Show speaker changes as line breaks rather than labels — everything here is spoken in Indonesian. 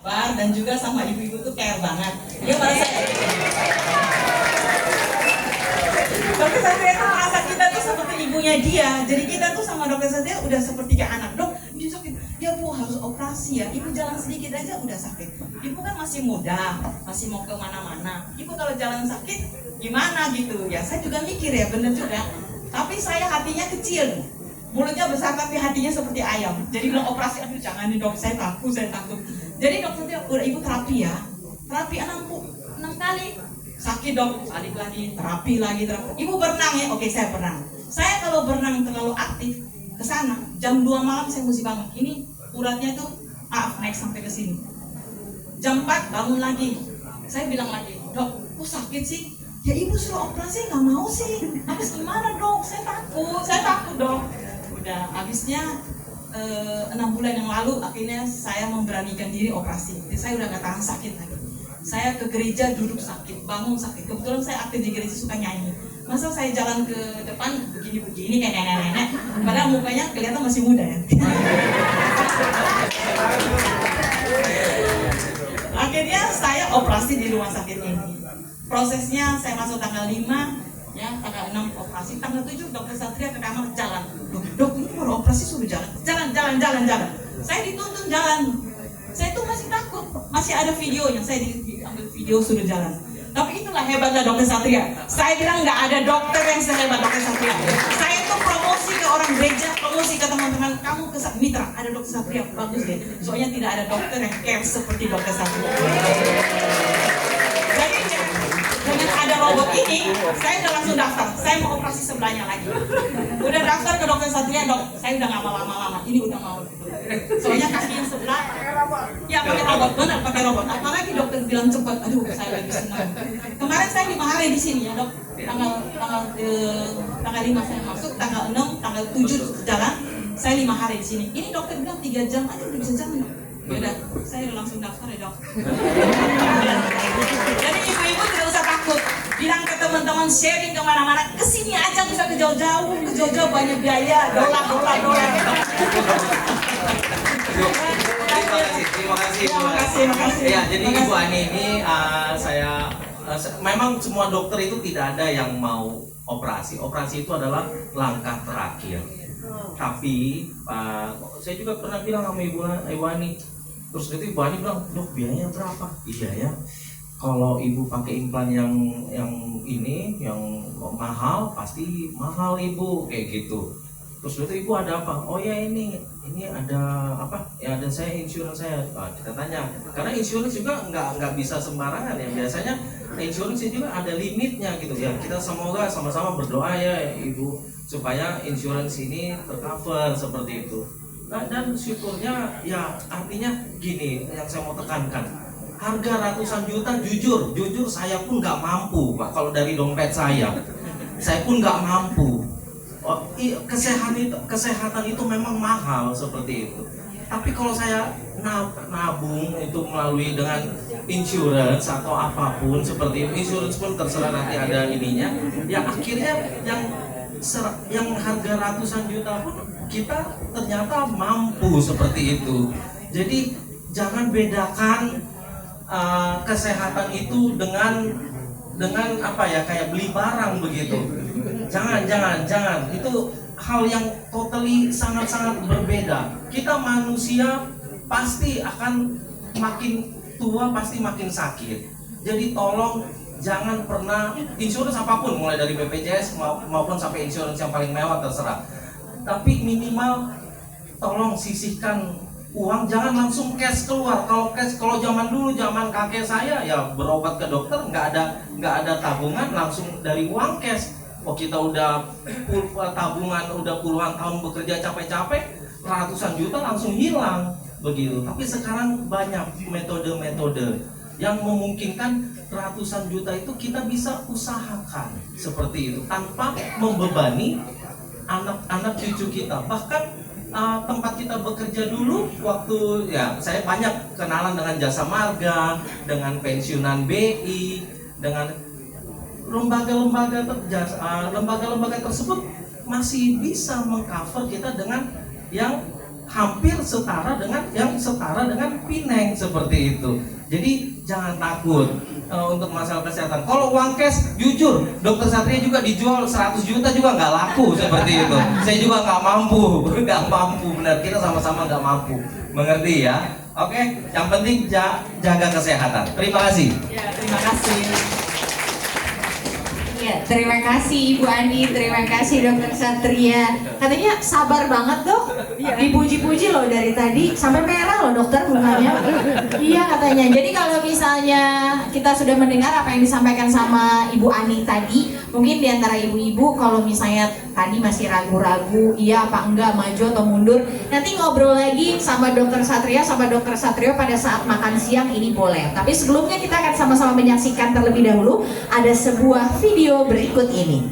Dan juga sama ibu-ibu tuh care banget. Dia merasa Dokter Satria tuh merasa kita tuh seperti ibunya dia. Jadi kita tuh sama Dokter Satria udah seperti kayak anak. Dok, ini sakit. Ya Bu, harus operasi ya. Ibu jalan sedikit aja udah sakit. Ibu kan masih muda, masih mau kemana-mana. Ibu kalau jalan sakit gimana gitu ya. Saya juga mikir ya, bener juga. Tapi saya hatinya kecil. Mulutnya besar tapi hatinya seperti ayam. Jadi bilang operasi, aduh jangan nih dok, saya takut. Jadi dokternya udah ibu terapi ya. Terapi 6 kali. Sakit dok, balik lagi, terapi lagi. Ibu berenang ya? Oke, saya berenang. Saya kalau berenang terlalu aktif ke sana, jam 2 malam saya mesti bangun. Ini uratnya tuh naik sampai ke sini. Jam 4 bangun lagi. Saya bilang lagi, dok, kok sakit sih? Ya ibu suruh operasi nggak mau sih. Habis gimana dok? Saya takut dok. Udah habisnya 6 bulan yang lalu akhirnya saya memberanikan diri operasi. Jadi saya udah nggak tahan sakit lagi. Saya ke gereja duduk sakit, bangun sakit. Kebetulan saya aktif di gereja suka nyanyi. Masa saya jalan ke depan begini-begini kayak nenek-nenek, padahal mukanya kelihatan masih muda ya. Akhirnya saya operasi di rumah sakit ini. Prosesnya saya masuk tanggal 5, ya tanggal 6 operasi, tanggal 7 Dokter Satria ke kamar jalan. Dok, ini baru operasi suruh jalan. Saya dituntun jalan. Saya tuh masih takut, masih ada videonya, saya diambil video sudah jalan. Tapi itulah hebatnya Dokter Satria. Saya bilang nggak ada dokter yang sehebat Dokter Satria. Saya tuh promosi ke orang gereja, promosi ke teman-teman, kamu ke mitra, ada Dokter Satria, bagus deh. Soalnya tidak ada dokter yang care seperti Dokter Satria. Jadi dengan ada robot ini, saya udah langsung daftar. Saya mau operasi sebelahnya lagi. Udah daftar ke Dokter Satria, dok. Saya udah nggak mau lama-lama. Ini udah mau. Soalnya kaki yang sebelah, ya pakai robot, benar pakai robot. Apalagi dokter bilang cepat. Aduh, saya lagi senang. Kemarin saya 5 hari di sini ya dok. Tanggal 5 saya masuk, tanggal 6, tanggal 7 jalan. Saya 5 hari di sini. Ini dokter bilang 3 jam aja udah bisa jalan dok. Yaudah, saya udah langsung daftar ya dok. Jadi ibu-ibu tidak usah takut. Bilang ke teman-teman, sharing kemana-mana. Kesini aja, bisa ke jauh-jauh banyak biaya, dolar.
Terima kasih. Ya, jadi Ibu Ani ini memang semua dokter itu tidak ada yang mau operasi. Operasi itu adalah langkah terakhir. Tapi saya juga pernah bilang sama Ibu Ani. Terus itu Ibu Ani bilang, dok biayanya berapa? Iya ya. Kalau ibu pakai implan yang mahal, pasti mahal ibu kayak gitu. Terus itu ibu ada apa? Oh ya ini ada apa? Ya ada saya insurans saya. Kita tanya, karena insurans juga nggak bisa sembarangan ya. Biasanya insurans juga ada limitnya gitu ya. Kita semoga sama-sama berdoa ya ibu supaya insurans ini tercover seperti itu. Nah, dan syukurnya ya artinya gini yang saya mau tekankan. Harga ratusan juta jujur saya pun nggak mampu Pak. Kalau dari dompet saya pun nggak mampu. Kesehatan itu memang mahal seperti itu. Tapi kalau saya nabung itu melalui dengan insurance atau apapun seperti itu, insurance pun terserah nanti ada ininya. Ya akhirnya yang harga ratusan juta pun kita ternyata mampu seperti itu. Jadi jangan bedakan kesehatan itu dengan apa ya, kayak beli barang begitu. Jangan itu hal yang totally sangat berbeda. Kita manusia pasti akan makin tua, pasti makin sakit. Jadi tolong jangan pernah insurans apapun, mulai dari BPJS maupun sampai insurans yang paling mewah terserah. Tapi minimal tolong sisihkan uang, jangan langsung cash keluar. Kalau zaman dulu, zaman kakek saya ya berobat ke dokter nggak ada tabungan, langsung dari uang cash. Kita udah tabungan udah puluhan tahun bekerja capek-capek, ratusan juta langsung hilang begitu. Tapi sekarang banyak metode-metode yang memungkinkan ratusan juta itu kita bisa usahakan seperti itu tanpa membebani anak-anak cucu kita. Bahkan tempat kita bekerja dulu waktu ya saya banyak kenalan dengan jasa marga, dengan pensiunan BI, dengan lembaga-lembaga tersebut masih bisa mengcover kita dengan yang hampir setara dengan Pineng seperti itu. Jadi jangan takut untuk masalah kesehatan. Kalau uang cash, jujur, Dokter Satria juga dijual 100 juta juga nggak laku seperti itu. Saya juga nggak mampu, benar. Kita sama-sama nggak mampu, mengerti ya? Oke, yang penting jaga kesehatan. Terima kasih.
Ya, terima kasih.
Ya, terima kasih Ibu Ani, terima kasih Dokter Satria. Katanya sabar banget dok, dipuji-puji loh dari tadi sampai merah loh dokter mukanya. Iya katanya. Jadi kalau misalnya kita sudah mendengar apa yang disampaikan sama Ibu Ani tadi, mungkin diantara ibu-ibu kalau misalnya tadi masih ragu-ragu, iya apa enggak, maju atau mundur, nanti ngobrol lagi sama Dokter Satria, sama Dokter Satrio pada saat makan siang ini boleh. Tapi sebelumnya kita akan sama-sama menyaksikan terlebih dahulu ada sebuah video berikut ini.